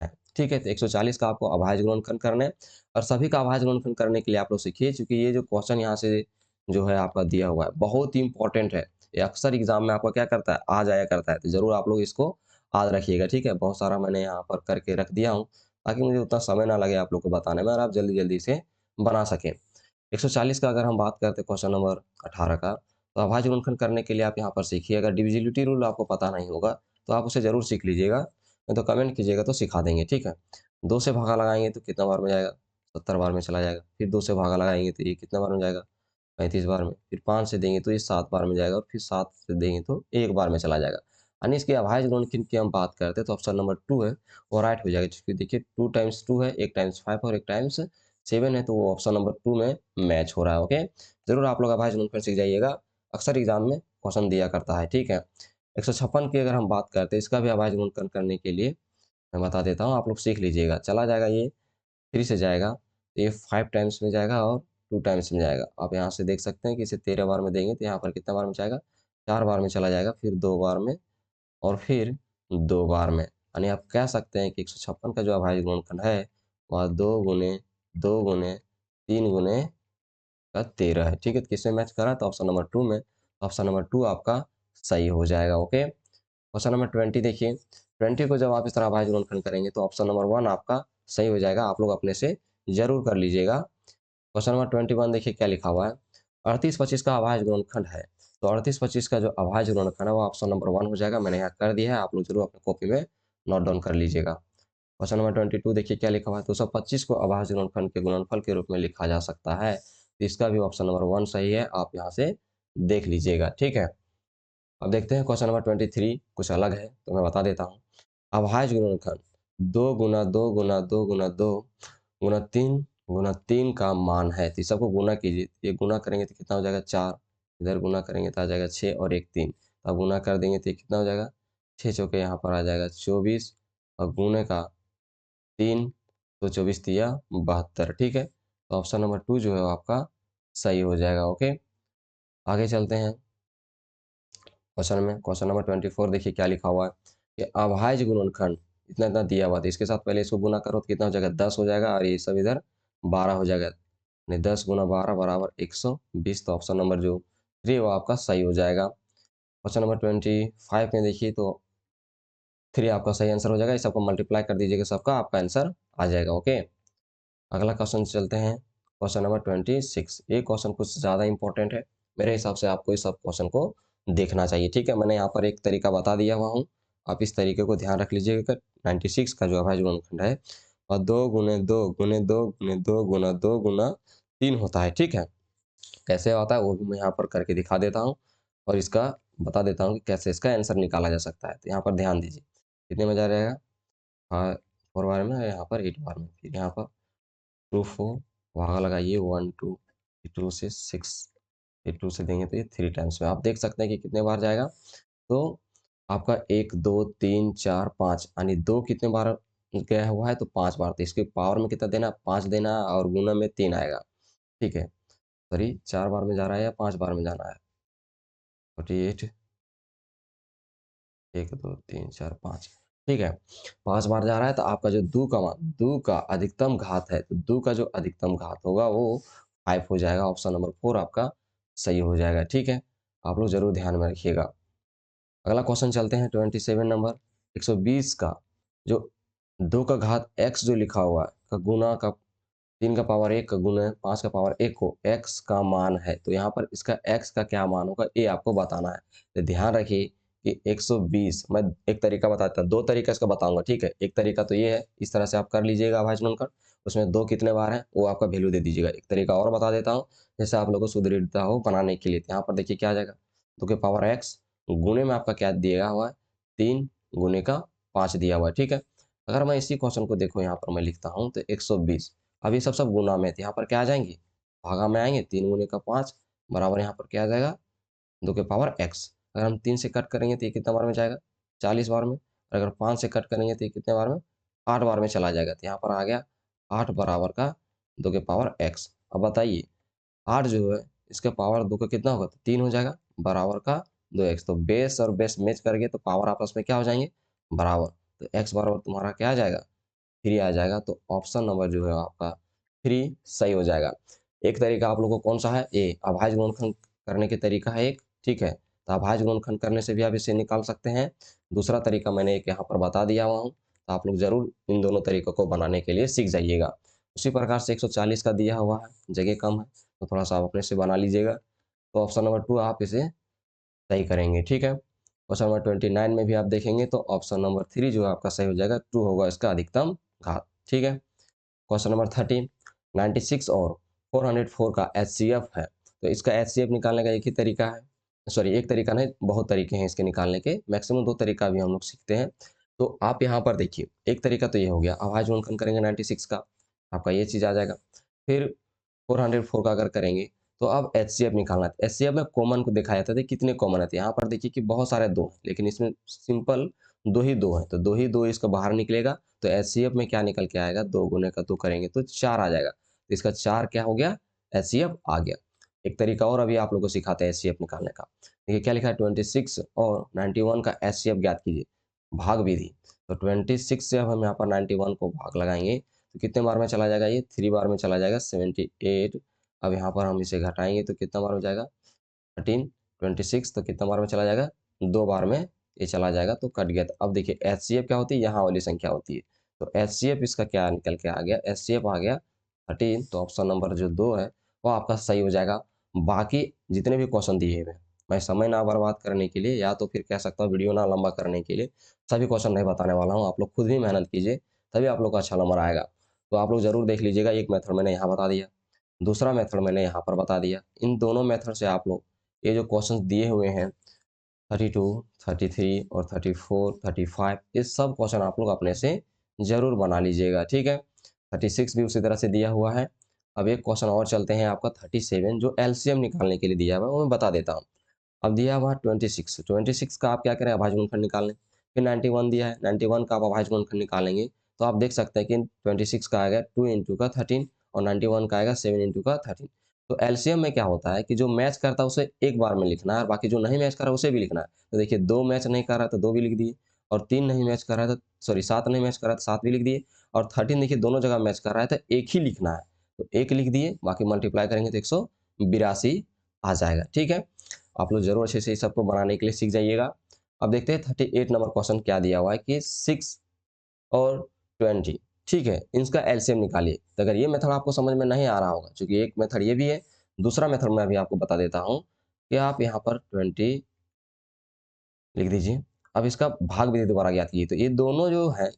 है। ठीक है, तो 140 का आपको अभाज्य गुणनखंड करना है, और सभी का अभाज्य गुणनखंड करने के लिए आप लोग सीखिए, क्योंकि ये जो क्वेश्चन यहाँ से जो है आपका दिया हुआ है बहुत ही इंपॉर्टेंट है। ये अक्सर एग्जाम में आपका क्या करता है, आ जाया करता है, तो जरूर आप लोग इसको याद रखिएगा, ठीक है। बहुत सारा मैंने यहाँ पर करके रख दिया हूँ ताकि मुझे उतना समय ना लगे आप लोग को बताने में, और आप जल्दी जल्दी से बना सकें। 140 का अगर हम बात करते हैं क्वेश्चन नंबर 18 का, तो अभाज्य गुणनखंड करने के लिए आप यहाँ पर सीखिए। अगर डिविजिबिलिटी रूल आपको पता नहीं होगा तो आप उसे जरूर सीख लीजिएगा, नहीं तो कमेंट कीजिएगा तो सिखा देंगे, ठीक है। 2 से भागा लगाएंगे तो कितना बार में जाएगा, 70 बार में चला जाएगा। फिर 2 से भागा लगाएंगे तो ये कितना बार में जाएगा, 35 बार में। फिर 5 से देंगे तो ये 7 बार में जाएगा, और फिर 7 से देंगे तो 1 बार में चला जाएगा। यानी इसके अभाज्य गुणनखंड की हम बात करते हैं तो ऑप्शन नंबर 2 है वो राइट हो जाएगा, क्योंकि देखिए 2 टाइम्स 2 है, 1 टाइम्स 5 और 1 टाइम्स 7 है, तो वो ऑप्शन नंबर 2 में मैच हो रहा है, ओके। जरूर आप लोग अभाज्य गुणनखंड सीख जाइएगा, अक्सर एग्जाम में क्वेश्चन दिया करता है, ठीक है। 156 की अगर हम बात करते हैं, इसका भी अभाज्य गुणनखंड करने के लिए मैं बता देता हूँ, आप लोग सीख लीजिएगा। चला जाएगा ये 3 से जाएगा तो ये 5 टाइम्स में जाएगा और 2 टाइम्स में जाएगा। आप यहाँ से देख सकते हैं कि इसे 13 बार में देंगे तो यहाँ पर कितना बार में जाएगा, 4 बार में चला जाएगा, फिर 2 बार में, और फिर 2 बार में। यानी आप कह सकते हैं कि 156 का जो अभाज्य गुणनखंड है वह 2 गुने 2 गुने 3 गुने का 13 है, ठीक है। तो किसमें मैच कर रहा है, तो ऑप्शन नंबर 2 में। ऑप्शन नंबर 2 आपका सही हो जाएगा, ओके। क्वेश्चन नंबर 20 देखिए, 20 को जब आप इस तरह अभाज्य गुणनखंड करेंगे तो ऑप्शन नंबर 1 आपका सही हो जाएगा, आप लोग अपने से जरूर कर लीजिएगा। क्वेश्चन नंबर 21 देखिए क्या लिखा हुआ है, 38-25 का अभाज्य गुणनखंड है, तो 38-25 का जो अभाज्य गुणनखंड है वो ऑप्शन नंबर 1 हो जाएगा। मैंने यहाँ कर दिया है, आप लोग जरूर अपने कॉपी में नोट डाउन कर लीजिएगा। क्वेश्चन नंबर 22 देखिए क्या लिखा हुआ है, 225 को अभाज्य गुणनखंड के गुणनफल के रूप में लिखा जा सकता है, तो इसका भी ऑप्शन नंबर 1 सही है, आप यहाँ से देख लीजिएगा, ठीक है। अब देखते हैं क्वेश्चन नंबर 23 कुछ अलग है तो मैं बता देता हूँ। अभाज्य गुणनखंड 2 गुना 2 गुना 2 गुना 2 गुना 3 का मान है, तो सबको गुना कीजिए, ये गुना करेंगे तो कितना हो जाएगा 4, इधर गुना करेंगे तो आ जाएगा 6 और 1 3, अब गुना कर देंगे तो ये कितना हो जाएगा, 6 चौके यहाँ पर आ जाएगा 24, और गुने का 3, तो 24 तिया 72, ठीक है। तो ऑप्शन नंबर 2 जो है वो आपका सही हो जाएगा, ओके। आगे चलते हैं क्वेश्चन में। क्वेश्चन नंबर 24 देखिए क्या लिखा हुआ है कि अभाज्य गुणनखंड इतना इतना दिया हुआ था, इसके साथ पहले इसको गुना करो तो कितना हो जाएगा 10 हो जाएगा, और ये सब इधर 12 हो जाएगा, यानी 10 गुना 12 बराबर 120, तो ऑप्शन नंबर जो 3 वो आपका सही हो जाएगा। क्वेश्चन नंबर 25 में देखिए तो 3 आपका सही आंसर हो जाएगा, इस सबको मल्टीप्लाई कर दीजिएगा, सबका आपका आंसर आ जाएगा, ओके। अगला क्वेश्चन चलते हैं, क्वेश्चन नंबर 26। ये क्वेश्चन कुछ ज़्यादा इंपॉर्टेंट है, मेरे हिसाब से आपको इस सब क्वेश्चन को देखना चाहिए, ठीक है। मैंने यहाँ पर एक तरीका बता दिया हुआ हूँ, आप इस तरीके को ध्यान रख लीजिएगा। 96 का जो अभाज्य गुणनखंड है और 2 गुने 2 गुने 2 गुने 2 गुना 2 गुना 3 होता है, ठीक है। कैसे होता है वो भी मैं यहाँ पर करके दिखा देता हूँ और इसका बता देता हूँ कि कैसे इसका आंसर निकाला जा सकता है। तो यहाँ पर ध्यान दीजिए, कितने में जा रहेगा, हाँ 4 बार में, यहाँ पर 8 बार में, फिर यहाँ पर 2 4 भागा लगाइए 1 2 2 से 6, ये 2 से देंगे तो ये 3 टाइम्स में। आप देख सकते हैं कि कितने बार जाएगा। तो आपका 1 2 3 4 5 यानी 2 कितने बार गया हुआ है, तो 5 बार। तो इसके पावर में कितना देना, 5 देना है और गुना में 3 आएगा, ठीक है। सॉरी 4 बार में जा रहा है या 5 बार में जाना है, 48 1 2 3 4 5, ठीक है। 5 बार जा रहा है तो आपका जो दू का अधिकतम घात है, तो दू का जो अधिकतम घात होगा वो 5 हो जाएगा। ऑप्शन नंबर 4 आपका सही हो जाएगा, ठीक है। आप लोग जरूर ध्यान में रखिएगा। अगला क्वेश्चन चलते हैं 27 नंबर। 120 का जो 2 का घात x जो लिखा हुआ है का गुना का 3 का पावर 1 का गुना 5 का पावर 1 को x का मान है। तो यहाँ पर इसका x का क्या मान होगा ये आपको बताना है। तो ध्यान रखिए कि 120, मैं एक तरीका बताता हूँ, 2 तरीका इसका बताऊंगा, ठीक है। एक तरीका तो ये है, इस तरह से आप कर लीजिएगा अभाज्य गुणनखंड, उसमें 2 कितने बार है वो आपका वैल्यू दे दीजिएगा। एक तरीका और बता देता हूँ जैसे आप लोगों को सुदृढ़ता हो बनाने के लिए। यहाँ पर देखिए क्या आ जाएगा, 2 के पावर x गुणे में आपका क्या दिया हुआ है, 3 गुणे का 5 दिया हुआ है, ठीक है। अगर मैं इसी क्वेश्चन को देखो यहाँ पर मैं लिखता हूँ तो 120, अब ये सब गुना में, तो यहाँ पर क्या आ जाएंगे, भागा में आएंगे, 3 गुने का 5 बराबर यहाँ पर क्या आ जाएगा, 2 के पावर x। अगर हम 3 से कट करेंगे तो ये कितना बार में जाएगा, 40 बार में। अगर 5 से कट करेंगे तो ये कितने बार में, 8 बार में चला जाएगा। तो यहाँ पर आ गया 8 बराबर का 2 के पावर x। अब बताइए 8 जो है इसका पावर 2 का कितना होगा, तो 3 हो जाएगा, बराबर का 2x। तो बेस और बेस मैच करके तो पावर आपस में क्या हो जाएंगे, बराबर। तो x बराबर तुम्हारा क्या आ जाएगा, 3 आ जाएगा। तो ऑप्शन नंबर जो है आपका 3 सही हो जाएगा। एक तरीका आप लोगों को कौन सा है, ए अभाज्य गुणनखंड करने के तरीका है एक, ठीक है। तो अभाज्य गुणनखंड करने से भी आप इसे निकाल सकते हैं। दूसरा तरीका मैंने एक यहाँ पर बता दिया हुआ हूँ, तो आप लोग जरूर इन दोनों तरीकों को बनाने के लिए सीख जाइएगा। उसी प्रकार से 140 का दिया हुआ है, जगह कम है तो थोड़ा सा आप अपने से बना लीजिएगा। तो ऑप्शन नंबर 2 आप इसे सही करेंगे, ठीक है। क्वेश्चन नंबर 29 में भी आप देखेंगे तो ऑप्शन नंबर 3 जो आपका सही हो जाएगा, 2 होगा इसका अधिकतम घात, ठीक है। क्वेश्चन नंबर 13, 96 और 404 का एचसीएफ है। तो इसका एचसीएफ निकालने का एक ही तरीका है, सॉरी एक तरीका नहीं, बहुत तरीके हैं इसके निकालने के, मैक्सिमम 2 तरीका भी हम लोग सीखते हैं। तो आप यहाँ पर देखिए, एक तरीका तो ये हो गया, अभाज्य गुणनखंड करेंगे 96 का, आपका ये चीज़ आ जाएगा। फिर 404 का अगर करेंगे तो अब एचसीएफ निकालना है। एचसीएफ में कॉमन को देखा जाता है, कितने कॉमन है। यहाँ पर देखिए कि बहुत सारे 2 हैं, लेकिन इसमें सिंपल 2 ही 2 हैं, तो 2 ही 2 इसका बाहर निकलेगा। तो एचसीएफ में क्या निकल के आएगा, 2 गुने का 2 करेंगे तो 4 आ जाएगा। तो इसका 4 क्या हो गया, एचसीएफ आ गया। एक तरीका और अभी आप लोगों को सिखाते हैं एचसीएफ निकालने का। देखिए क्या लिखा है, 26 और 91 का एचसीएफ ज्ञात कीजिए, भाग विधि। तो 26 से अब हम यहाँ पर 91 को भाग लगाएंगे तो कितने बार में चला जाएगा, ये 3 बार में चला जाएगा, 78। अब यहाँ पर हम इसे घटाएंगे तो कितना बार हो जाएगा, 13, 26, तो कितना बार में चला जाएगा, 2 बार में ये चला जाएगा, तो कट गया। तो अब देखिए एचसीएफ क्या होती है, यहाँ वाली संख्या होती है। तो एचसीएफ इसका क्या निकल के आ गया, एचसीएफ आ गया 13। तो ऑप्शन नंबर जो 2 है वो आपका सही हो जाएगा। बाकी जितने भी क्वेश्चन दिए हुए हैं, मैं समय ना बर्बाद करने के लिए या तो फिर कह सकता हूँ वीडियो ना लंबा करने के लिए सभी क्वेश्चन नहीं बताने वाला हूँ। आप लोग खुद भी मेहनत कीजिए, तभी आप लोग का अच्छा नंबर आएगा। तो आप लोग जरूर देख लीजिएगा, एक मेथड मैंने यहाँ बता दिया, दूसरा मेथड मैंने यहाँ पर बता दिया। इन दोनों मेथड से आप लोग ये जो क्वेश्चंस दिए हुए हैं 32, 33 और 34, 35, ये सब क्वेश्चन आप लोग अपने से जरूर बना लीजिएगा, ठीक है। 36 भी उसी तरह से दिया हुआ है। अब एक क्वेश्चन और चलते हैं आपका 37 जो एलसीएम निकालने के लिए दिया हुआ है, वो मैं बता देता हूँ। अब दिया हुआ 26 का आप क्या करें, अभाज्य गुणनखंड निकाल लें। फिर 91 दिया है, 91 का आप अभाज्य गुणनखंड निकालेंगे तो आप देख सकते हैं कि 26 का आएगा 2 इंटू का 13 और 91 का आएगा 7 इंटू का 13। तो एलसीएम में क्या होता है कि जो मैच करता है उसे एक बार में लिखना है और बाकी जो नहीं मैच कर रहा है उसे भी लिखना है। तो देखिए 2 मैच नहीं कर रहा है तो 2 भी लिख दिए, और 3 नहीं मैच कर रहा है तो सॉरी 7 नहीं मैच कर रहा है तो 7 भी लिख दिए, और 13 देखिए दोनों जगह मैच कर रहा है तो एक ही लिखना है, तो एक लिख दिए, बाकी मल्टीप्लाई करेंगे तो 182 आ जाएगा, ठीक है। आप लोग जरूर अच्छे से इस सबको बनाने के लिए सीख जाइएगा। अब देखते हैं 38 नंबर क्वेश्चन क्या दिया हुआ है कि 6 और 20, ठीक है, इनका एलसीएम निकालिए। तो अगर ये मेथड आपको समझ में नहीं आ रहा होगा, क्योंकि एक मेथड ये भी है, दूसरा मेथड मैं अभी आपको बता देता हूँ कि आप यहाँ पर 20 लिख दीजिए अब इसका भाग विधि दोबारा ज्ञात कीजिए। तो ये दोनों जो है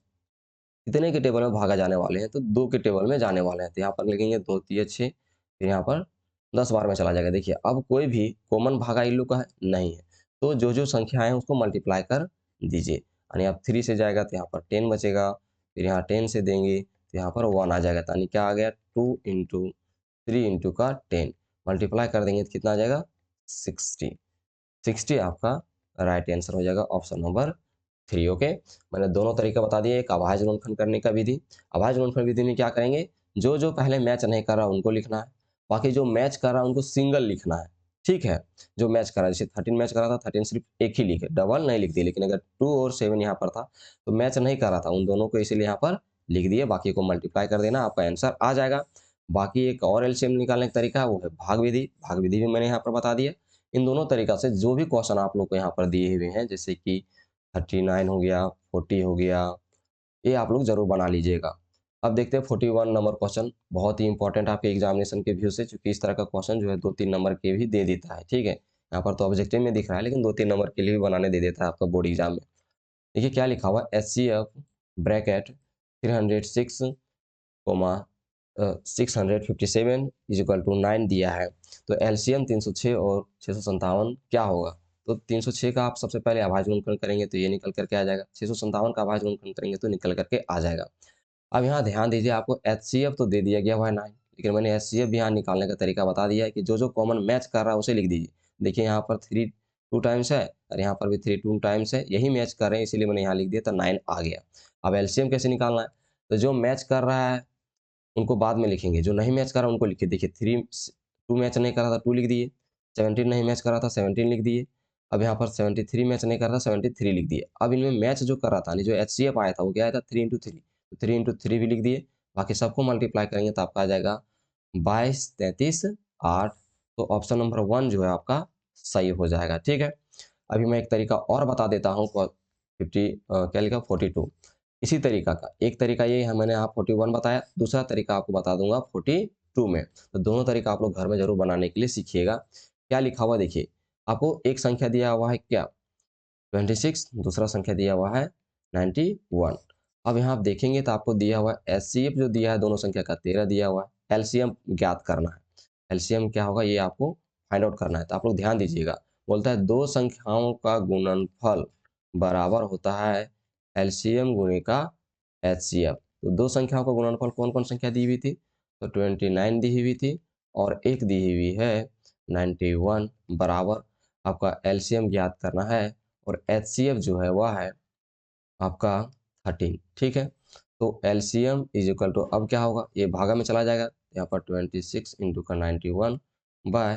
कितने के टेबल में भागा जाने वाले हैं, तो 2 के टेबल में जाने वाले हैं। तो यहाँ पर लिखेंगे 2 तिया 6, फिर यहाँ पर 10 बार में चला जाएगा। देखिए अब कोई भी कॉमन भागा इन लोग का है नहीं है, तो जो संख्याएं हैं उसको मल्टीप्लाई कर दीजिए। यानी अब 3 से जाएगा तो यहाँ पर 10 बचेगा, फिर यहाँ 10 से देंगे तो यहाँ पर 1 आ जाएगा। यानी क्या आ गया, 2 इंटू 3 इंटू का 10 मल्टीप्लाई कर देंगे तो कितना आ जाएगा, 60। 60 आपका राइट आंसर हो जाएगा, ऑप्शन नंबर 3। ओके, मैंने दोनों तरीका बता दिए, एक अभाज्य गुणनखंड करने का विधि। अभाज्य गुणनखंड विधि में क्या करेंगे, जो पहले मैच नहीं कर रहा उनको लिखना है, बाकी जो मैच कर रहा है उनको सिंगल लिखना है। ठीक है, जो मैच कर रहा है, जैसे 13 मैच कर रहा था, 13 सिर्फ एक ही लिखे, डबल नहीं लिख दिए। लेकिन अगर 2 और 7 यहाँ पर था तो मैच नहीं कर रहा था, उन दोनों को इसीलिए यहाँ पर लिख दिए, बाकी को मल्टीप्लाई कर देना, आपका आंसर आ जाएगा। बाकी एक और एलसीएम निकालने का तरीका है, वो है भाग विधि। भाग विधि भी मैंने यहाँ पर बता दिया। इन दोनों तरीका से जो भी क्वेश्चन आप लोग को यहाँ पर दिए हुए हैं, जैसे कि 39 हो गया, 40 हो गया, ये आप लोग जरूर बना लीजिएगा। अब देखते हैं 41 नंबर क्वेश्चन, बहुत ही इंपॉर्टेंट आपके एग्जामिनेशन के व्यू से, क्योंकि इस तरह का क्वेश्चन जो है 2-3 नंबर के भी दे देता है। ठीक है, यहाँ पर तो ऑब्जेक्टिव में दिख रहा है, लेकिन 2-3 नंबर के लिए भी बनाने दे देता है आपका बोर्ड एग्जाम में। देखिए क्या लिखा हुआ, HCF bracket 306 comma 657 is equal to 9 दिया है। तो एलसीएम 306 और 657 क्या होगा। तो 306 का आप सबसे पहले अभाज्य गुणनखंड करेंगे तो ये निकल करके आ जाएगा, 657 का अभाज्य गुणनखंड करेंगे तो निकल करके आ जाएगा। अब यहाँ ध्यान दीजिए, आपको एचसीएफ तो दे दिया गया हुआ है 9, लेकिन मैंने एचसीएफ भी यहाँ निकालने का तरीका बता दिया है कि जो कॉमन मैच कर रहा है उसे लिख दीजिए। देखिए यहाँ पर 3 2 टाइम्स है और यहाँ पर भी 3 2 टाइम्स है, यही मैच कर रहे हैं इसीलिए मैंने यहाँ लिख दिया, तो 9 आ गया। अब एलसीएम कैसे निकालना है, तो जो मैच कर रहा है उनको बाद में लिखेंगे, जो नहीं मैच कर रहा उनको लिखिए। देखिए 2 मैच नहीं कर रहा था 2 लिख दिए, 17 नहीं मैच कर रहा था 17 लिख दिए। अब यहाँ पर 73 मैच नहीं कर रहा था 73 लिख दिए। अब इनमें मैच जो कर रहा था, जो एचसीएफ आया था वो क्या आया था 3 इंटू 3, तो 3 इंटू 3 भी लिख दिए। बाकी सबको मल्टीप्लाई करेंगे तो आपका आ जाएगा 22 33 8। तो ऑप्शन नंबर 1 जो है आपका सही हो जाएगा। ठीक है, अभी मैं एक तरीका और बता देता हूँ, 50 क्या लिखा 42। इसी तरीका का एक तरीका ये है, मैंने आप 41 बताया, दूसरा तरीका आपको बता दूंगा 42 में। तो दोनों तरीका आप लोग घर में जरूर बनाने के लिए सीखिएगा। क्या लिखा हुआ देखिए, आपको एक संख्या दिया हुआ है क्या 26, दूसरा संख्या दिया हुआ है 91। अब यहाँ आप देखेंगे तो आपको दिया हुआ है एचसीएफ जो दिया है दोनों संख्या का 13 दिया हुआ है, एलसीएम ज्ञात करना है। एलसीएम क्या होगा ये आपको फाइंड आउट करना है। तो आप लोग ध्यान दीजिएगा, बोलता है दो संख्याओं का गुणनफल बराबर होता है एलसीएम गुणे का एचसीएफ। तो दो संख्याओं का गुणनफल कौन कौन संख्या दी हुई थी, तो 29 दी हुई थी और एक दी हुई है 91, बराबर आपका एलसीएम ज्ञात करना है और एचसीएफ जो है वह है आपका 13। ठीक है, तो एलसीएम इज इक्वल टू, अब क्या होगा ये भागा में चला जाएगा, यहाँ पर 26 इंटू का 91 बाय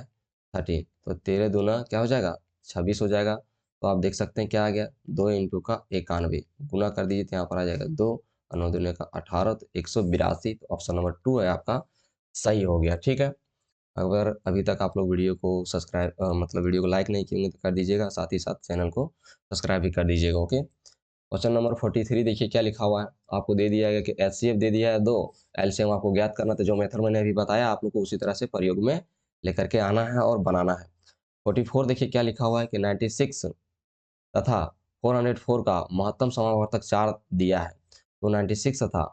13, तो 13 दूना क्या हो जाएगा 26 हो जाएगा। तो आप देख सकते हैं क्या आ गया, 2 इंटू का 91 गुना कर दीजिए तो यहाँ पर आ जाएगा 2 और 9 दूने का 18, तो 182। तो ऑप्शन नंबर 2 है आपका सही हो गया। ठीक है, अगर अभी तक आप लोग वीडियो को सब्सक्राइब मतलब वीडियो को लाइक नहीं किए होंगे तो कर दीजिएगा, साथ ही साथ चैनल को सब्सक्राइब भी कर दीजिएगा। ओके, क्वेश्चन नंबर 43 देखिए क्या लिखा हुआ है, आपको दे दिया गया कि एचसीएफ दे दिया है 2, एलसीएम आपको ज्ञात करना, तो जो मेथड मैंने अभी बताया आप लोग को उसी तरह से प्रयोग में लेकर के आना है और बनाना है। 44 देखिए क्या लिखा हुआ है कि 96 तथा 404 का महत्तम समावर्तक 4 दिया है। तो 96 तथा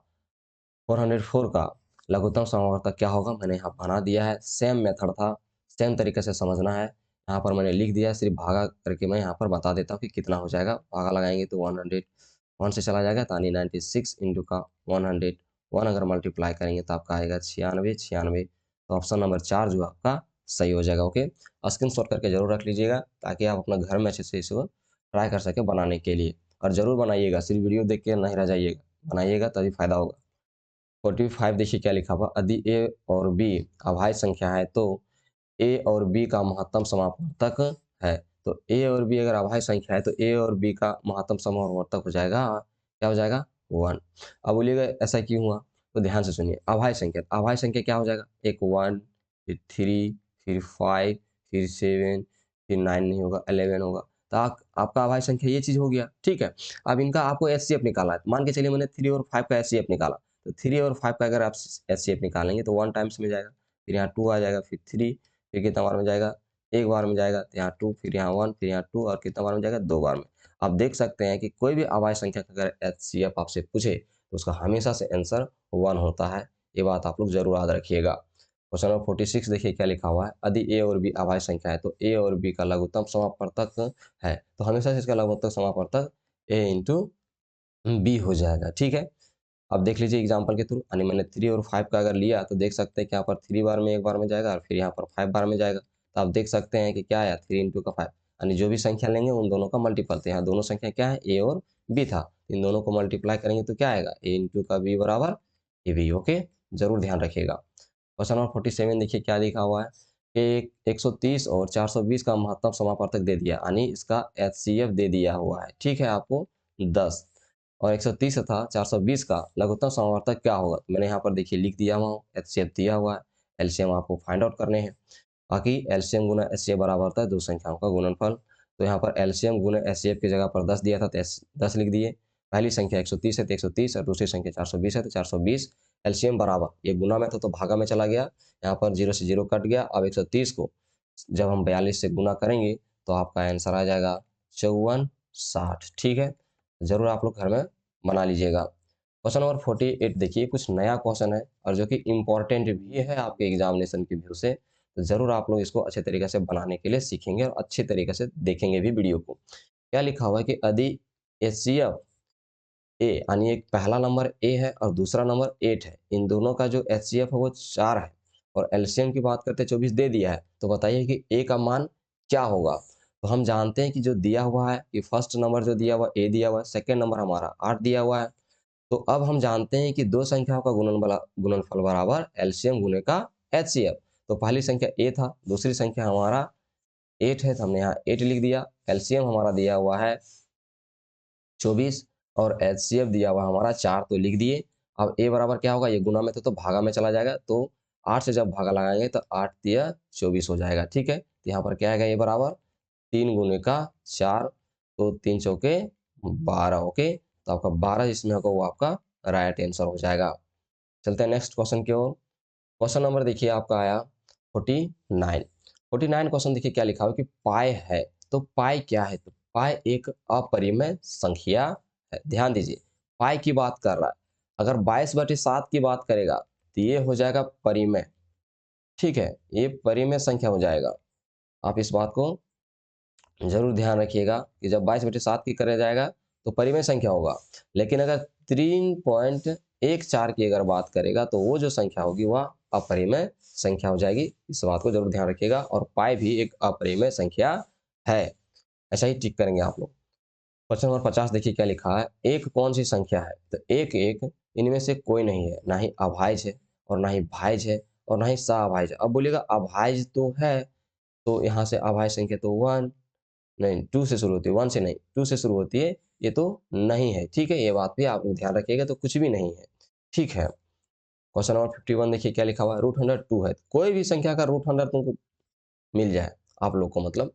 404 का लघुत्तम समावर्तक क्या होगा, मैंने यहाँ बना दिया है, सेम मेथड था, सेम तरीके से समझना है। यहाँ पर मैंने लिख दिया, सिर्फ भागा करके मैं यहाँ पर बता देता हूँ कि कितना हो जाएगा। भागा लगाएंगे तो 101 से चला जाएगा, यानी 96 इंटू का 101 अगर मल्टीप्लाई करेंगे तो आपका आएगा 96 96। तो ऑप्शन नंबर 4 जो आपका सही हो जाएगा। ओके, स्क्रीन शॉट करके जरूर रख लीजिएगा ताकि आप अपना घर में अच्छे से इसको ट्राई कर सके बनाने के लिए, और जरूर बनाइएगा, सिर्फ वीडियो देख के नहीं रह जाइएगा, बनाइएगा तभी फायदा होगा। 45 देखिए क्या लिखा हुआ, यदि ए और बी अभाज्य संख्या है तो ए और बी का महत्तम समावर्तक है। तो ए और बी अगर अभाज्य संख्या है तो ए और बी का महत्तम समावर्तक हो जाएगा, क्या हो जाएगा 1। अब बोलिएगा ऐसा क्यों हुआ, तो ध्यान से सुनिए, अभाज्य संख्या क्या हो जाएगा, एक 1 फिर 3 फिर 5 फिर 7 फिर 9 नहीं होगा 11 होगा। तो आपका अभाज्य संख्या ये चीज हो गया। ठीक है, अब इनका आपको एचसीएफ निकालना है, मान के चलिए मैंने 3 और 5 का एचसीएफ निकाला, तो 3 और 5 का अगर आप एचसीएफ निकालेंगे तो 1 टाइम्स में जाएगा, फिर यहाँ 2 आ जाएगा, फिर 3, फिर कितना बार में जाएगा एक बार में जाएगा, तो यहाँ 2, फिर यहाँ 1, फिर यहाँ 2 और कितना बार में जाएगा 2 बार में। आप देख सकते हैं कि कोई भी अभाज्य संख्या का अगर एचसीएफ आपसे पूछे तो उसका हमेशा से आंसर 1 होता है। ये बात आप लोग जरूर याद रखिएगा। क्वेश्चन नंबर 46 देखिए क्या लिखा हुआ है। यदि ए और बी अभाज्य संख्या है तो ए और बी का लघुत्तम समापवर्तक है, तो हमेशा से इसका लघुत्तम समापवर्तक ए इंटू बी हो जाएगा। ठीक है, अब देख लीजिए एग्जाम्पल के थ्रू, यानी मैंने 3 और 5 का अगर लिया तो देख सकते हैं कि यहाँ पर 3 बार में एक बार में जाएगा और फिर यहाँ पर 5 बार में जाएगा। तो आप देख सकते हैं कि क्या आया, 3 इंटू का 5, यानी जो भी संख्या लेंगे उन दोनों का मल्टीपल। तो यहाँ दोनों संख्या क्या है, ए और बी था, इन दोनों को मल्टीप्लाई करेंगे तो क्या आएगा, ए इंटू का बी बराबर ए बी। ओके, जरूर ध्यान रखिएगा। क्वेश्चन नंबर 47 देखिए क्या लिखा हुआ है कि 130 और 420 का महत्तम समापवर्तक दे दिया, यानी इसका एचसीएफ दे दिया हुआ है। ठीक है, आपको 10 और 130 तथा 420 का लघुत्तम समावर्तक क्या होगा, तो मैंने यहाँ पर देखिए लिख दिया हुआ हूँ, एचसीएफ दिया हुआ है, एलसीएम आपको फाइंड आउट करने हैं। बाकी एलसीएम गुना एचसीएफ बराबर होता है दो संख्याओं का गुणनफल। तो यहाँ पर एलसीएम गुना एचसीएफ की जगह पर 10 दिया था तो 10 लिख दिए। पहली संख्या 130 है तो 130 और दूसरी संख्या 420 है तो 420। एलसीएम बराबर, ये गुना में था तो भागा में चला गया, यहाँ पर 0 से 0 कट गया। अब 130 को जब हम 42 से गुना करेंगे तो आपका आंसर आ जाएगा 5460। ठीक है, जरूर आप लोग घर में बना लीजिएगा। क्वेश्चन नंबर 48 देखिए, कुछ नया क्वेश्चन है और जो कि इम्पोर्टेंट भी है आपके एग्जामिनेशन की व्यू से, तो जरूर आप लोग इसको अच्छे तरीके से बनाने के लिए सीखेंगे और अच्छे तरीके से देखेंगे भी वीडियो को। क्या लिखा हुआ है कि यदि एचसीएफ ए, यानी एक पहला नंबर ए है और दूसरा नंबर 8 है, इन दोनों का जो एचसीएफ है वो 4 है और एलसीएम की बात करते 24 दे दिया है, तो बताइए कि ए का मान क्या होगा। तो हम जानते हैं कि जो दिया हुआ है कि फर्स्ट नंबर जो दिया हुआ ए दिया हुआ है, सेकेंड नंबर हमारा 8 दिया हुआ है। तो अब हम जानते हैं कि दो संख्याओं का गुणनफल बराबर एलसीएम गुने का एचसीएफ। तो पहली संख्या ए था, दूसरी संख्या हमारा 8 है, तो हमने यहाँ 8 लिख दिया। एलसीएम हमारा दिया हुआ है 24 और एचसीएफ दिया हुआ हमारा 4, तो लिख दिए। अब ए बराबर क्या होगा, ये गुना में तो भागा में चला जाएगा, तो 8 से जब भागा लगाएंगे तो 8 तिया 24 हो जाएगा। ठीक है, तो यहाँ पर क्या आएगा, ए बराबर 3 गुने का 4, तो 3 चौके 12। ओके, तो आपका 12 जिसमें होगा वो आपका राइट आंसर हो जाएगा। चलते हैं नेक्स्ट क्वेश्चन की ओर। क्वेश्चन नंबर देखिए आपका आया 49। 49 क्वेश्चन देखिए क्या लिखा हुआ है कि पाई है, तो पाई क्या है, तो पाई एक अपरिमेय संख्या है। ध्यान दीजिए, पाई की बात कर रहा है, अगर 22/7 की बात करेगा तो ये हो जाएगा परिमेय। ठीक है, ये परिमेय संख्या हो जाएगा। आप इस बात को जरूर ध्यान रखिएगा कि जब 22/7 की करा जाएगा तो परिमेय संख्या होगा, लेकिन अगर 3.14 की अगर बात करेगा तो वो जो संख्या होगी वह अपरिमेय संख्या हो जाएगी। इस बात को जरूर ध्यान रखिएगा। और पाई भी एक अपरिमेय संख्या है, ऐसा ही टिक करेंगे आप लोग। क्वेश्चन नंबर 50 देखिए क्या लिखा है, एक कौन सी संख्या है, तो एक एक इनमें से कोई नहीं है, ना ही अभाज्य है और ना ही भाज्य है और ना ही सभाज्य है। अब बोलिएगा अभाज्य तो है, तो यहाँ से अभाज्य संख्या तो 1 नहीं, 2 से शुरू होती है, 1 से नहीं, 2 से शुरू होती है, ये तो नहीं है। ठीक है, ये बात भी आप लोग ध्यान रखिएगा, तो कुछ भी नहीं है। ठीक है, क्वेश्चन नंबर 51 देखिए क्या लिखा हुआ है, रूट अंडर 2 है, कोई भी संख्या का रूट अंडर तुमको मिल जाए आप लोग को, मतलब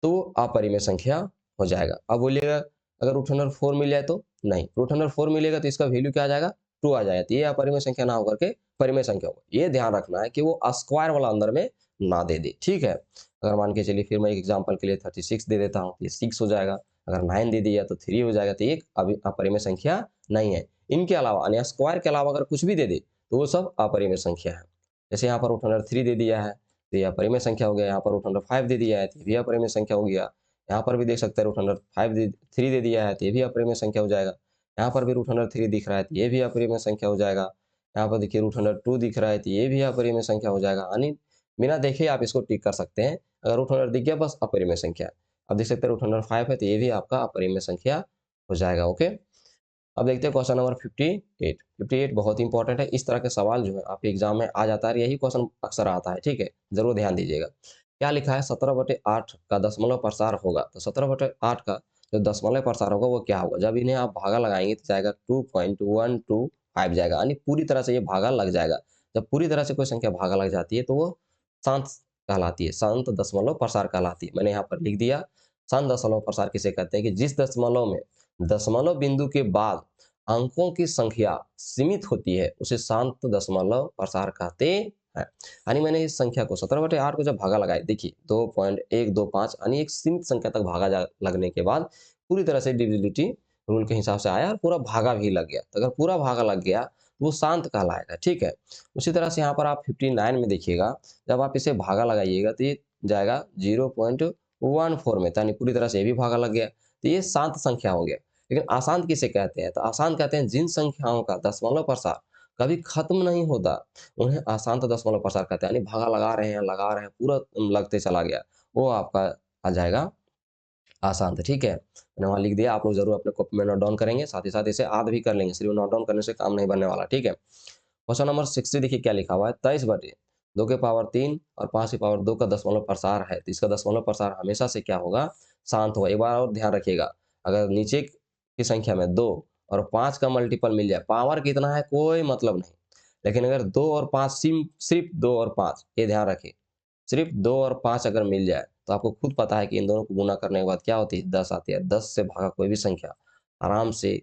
तो अपरिमेय संख्या हो जाएगा। अब बोलिएगा अगर रूट अंडर 4 मिल जाए तो नहीं, रूट अंडर 4 मिलेगा तो इसका वैल्यू क्या आ जाएगा, 2 आ जाएगा, तो ये अपरिमेय संख्या ना होकर के परिमेय संख्या होगा। ये ध्यान रखना है कि वो स्क्वायर वाला अंदर में ना दे दे। ठीक है, अगर मान के चलिए फिर मैं एक एग्जाम्पल के लिए 36 दे देता हूँ, ये 6 हो जाएगा। अगर 9 दे दिया तो 3 हो जाएगा, तो ये अपरिमेय संख्या नहीं है। इनके अलावा यानी स्क्वायर के अलावा अगर कुछ भी दे दे तो वो सब अपरिमेय संख्या है। जैसे यहाँ पर रूट अंडर 3 दे दिया है तो यह अपरिमेय संख्या हो गया। यहाँ पर रूट अंडर 5 दे दिया है तो ये भी अपरिमेय संख्या हो गया। यहाँ पर भी देख सकते हैं रूट अंडर 3 दे दिया है तो ये भी अपरिमेय संख्या हो जाएगा। यहाँ पर भी रूट अंडर 3 दिख रहा है तो ये भी अपरिमेय संख्या हो जाएगा। यहाँ पर देखिए रूट अंडर 2 दिख रहा है तो ये भी अपरिमेय संख्या हो जाएगा। यानी बिना देखे आप इसको टिक कर सकते हैं। अगर रूट अंडर दिख गया बस अपरिमेय संख्या। अब देख सकते हैं रूट अंडर 5 है तो ये भी आपका अपरिमेय संख्या हो जाएगा। ओके, अब देखते हैं क्वेश्चन नंबर 58। 58 बहुत इंपॉर्टेंट है। इस तरह के सवाल जो है आपके एग्जाम में आ जाता है, यही क्वेश्चन अक्सर आता है। ठीक है, जरूर ध्यान दीजिएगा। क्या लिखा है, 17/8 का दशमलव प्रसार होगा, तो 17/8 का जो दशमलव प्रसार होगा वो क्या होगा, जब इन्हें आप भागा लगाएंगे तो जाएगा 2.125 जाएगा, यानी पूरी तरह से ये भागा लग जाएगा। जब पूरी तरह से कोई संख्या भागा लग जाती है तो वो शांत कहलाती है, शांत दशमलव प्रसार कहलाती है। मैंने यहाँ पर लिख दिया, शांत दशमलव प्रसार किसे कहते हैं कि जिस दशमलव में दशमलव बिंदु के बाद अंकों की संख्या सीमित होती है उसे शांत दशमलव प्रसार कहते हैं। यानी मैंने इस संख्या को 17/8 को जब भागा लगाए, देखिए 2.125 यानी एक सीमित संख्या तक भागा लगने के बाद पूरी तरह से डिविजिबिलिटी रूल के हिसाब से आया और पूरा भागा भी लग गया। तो अगर पूरा भागा लग गया तो वो शांत कहलाएगा, ठीक है। उसी तरह से यहाँ पर आप 59 में देखिएगा, जब आप इसे भागा लगाइएगा तो ये जाएगा 0.14 में, यानी पूरी तरह से ये भी भागा लग गया, तो ये शांत संख्या हो गया। लेकिन अशांत किसे कहते हैं? तो अशांत कहते हैं जिन संख्याओं का दशमलव प्रसार कभी खत्म नहीं होता, उन्हें अशांत दशमलव प्रसार कहते हैं। यानी भागा लगा रहे हैं, पूरा लगते चला गया, वो आपका आ जाएगा अशांत, ठीक है। मैंने वहाँ लिख दिया, आप लोग जरूर अपने कॉपी में नोट डाउन करेंगे, साथ ही साथ इसे याद भी कर लेंगे, सिर्फ नोट डाउन करने से काम नहीं बनने वाला, ठीक है। क्वेश्चन नंबर 60 देखिए क्या लिखा हुआ है, 23/2 के पावर 3 और 5 की पावर 2 का दशमलव प्रसार है, तो इसका दशमलव प्रसार हमेशा से क्या होगा? शांत होगा। एक बार और ध्यान रखिएगा, अगर नीचे की संख्या में 2 और 5 का मल्टीपल मिल जाए, पावर कितना है कोई मतलब नहीं, लेकिन अगर 2 और 5 सिर्फ 2 और 5, ये ध्यान रखिए, सिर्फ 2 और 5 अगर मिल जाए तो आपको खुद पता है कि इन दोनों को गुना करने के बाद क्या होती है? 10 आती है। 10 से भागा कोई भी संख्या आराम से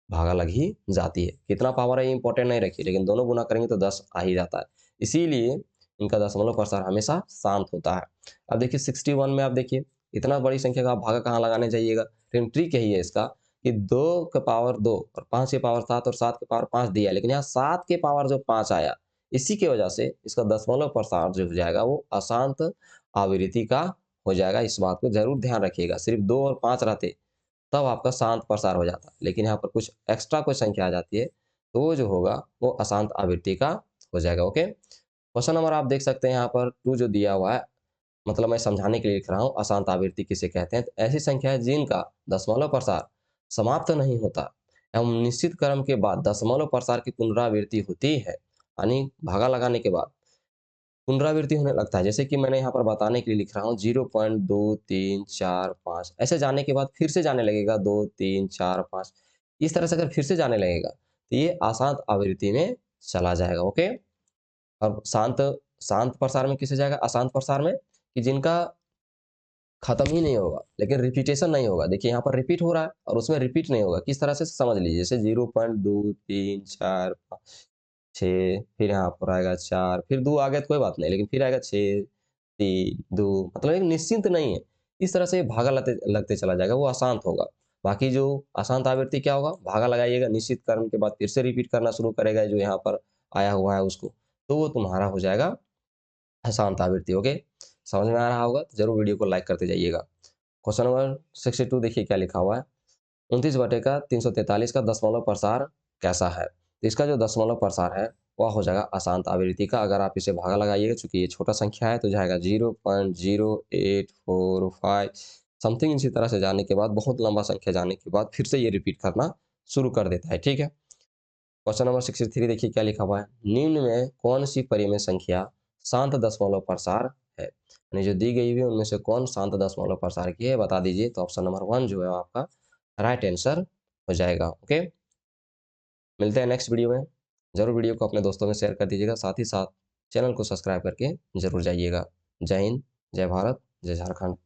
भागा लग ही जाती है। कितना पावर है ये इंपॉर्टेंट नहीं रखिए, लेकिन दोनों गुना करेंगे तो 10 आ ही जाता है। इसीलिए इनका दशमलव प्रसार हमेशा शांत होता है। अब देखिए 61 में आप देखिए, इतना बड़ी संख्या का आप भागा कहाँ लगाने जाइएगा? लेकिन ट्रिक यही है इसका कि 2 के पावर 2 और 5 के पावर 7 और 7 के पावर 5 दिया है, लेकिन यहाँ 7 के पावर जो 5 आया, इसी की वजह से इसका दशमलव प्रसार जो हो जाएगा वो अशांत आवृत्ति का हो जाएगा। इस बात को जरूर ध्यान रखिएगा। सिर्फ 2 और 5 रहते तब आपका शांत प्रसार हो जाता है, लेकिन यहाँ पर कुछ एक्स्ट्रा कोई संख्या आ जाती है तो वो जो होगा वो अशांत आवृत्ति का हो जाएगा। ओके, क्वेश्चन नंबर आप देख सकते हैं यहाँ पर 2 जो दिया हुआ है, मतलब मैं समझाने के लिए लिख रहा हूँ अशांत आवृत्ति किसे कहते हैं। तो ऐसी संख्या है जिनका दशमलव प्रसार समाप्त नहीं होता एवं निश्चित क्रम के बाद दशमलव प्रसार की पुनरावृत्ति होती है, यानी भागा लगाने के बाद पुनरावृत्ति होने लगता है। जैसे कि मैंने यहाँ पर बताने के लिए लिख रहा हूँ 0.2345, ऐसे जाने के बाद फिर से जाने लगेगा 2345, इस तरह से अगर फिर से जाने लगेगा तो ये अशांत आवृत्ति में चला जाएगा। ओके, और शांत शांत प्रसार में किसे जाएगा? अशांत प्रसार में कि जिनका खत्म ही नहीं होगा लेकिन रिपीटेशन नहीं होगा। देखिए यहाँ पर रिपीट हो रहा है और उसमें रिपीट नहीं होगा, किस तरह से समझ लीजिए, जैसे 0.2345 फिर यहाँ पर आएगा 4, फिर 2 आ गया तो कोई बात नहीं, लेकिन फिर आएगा 6 3 2, मतलब एक निश्चिंत नहीं है। इस तरह से भागा लगते लगते चला जाएगा, वो अशांत होगा। बाकी जो अशांत आवृत्ति क्या होगा? भागा लगाइएगा, निश्चित क्रम के बाद फिर से रिपीट करना शुरू करेगा जो यहाँ पर आया हुआ है उसको, तो वो तुम्हारा हो जाएगा अशांत आवृत्ति। ओके, समझ में आ रहा होगा तो जरूर वीडियो को लाइक करते जाइएगा। क्वेश्चन नंबर 62 देखिए क्या लिखा हुआ है, 29/343 का दशमलव प्रसार कैसा है? तो इसका जो दशमलव प्रसार है वह हो जाएगा अशांत आवृत्ति का। अगर आप इसे भागा लगाइएगा, चूंकि ये छोटा संख्या है तो जाएगा 0.0845 समथिंग, इसी तरह से जाने के बाद बहुत लंबा संख्या जाने के बाद फिर से ये रिपीट करना शुरू कर देता है, ठीक है। क्वेश्चन नंबर 63 देखिए क्या लिखा हुआ है, निम्न में कौन सी परिमेय संख्या शांत दशमलव प्रसार है? यानी जो दी गई हुई है उनमें से कौन शांत दशमलव प्रसार की है बता दीजिए। तो ऑप्शन नंबर 1 जो है आपका राइट आंसर हो जाएगा। ओके, मिलते हैं नेक्स्ट वीडियो में। जरूर वीडियो को अपने दोस्तों में शेयर कर दीजिएगा, साथ ही साथ चैनल को सब्सक्राइब करके जरूर जाइएगा। जय हिंद, जय भारत, जय झारखंड।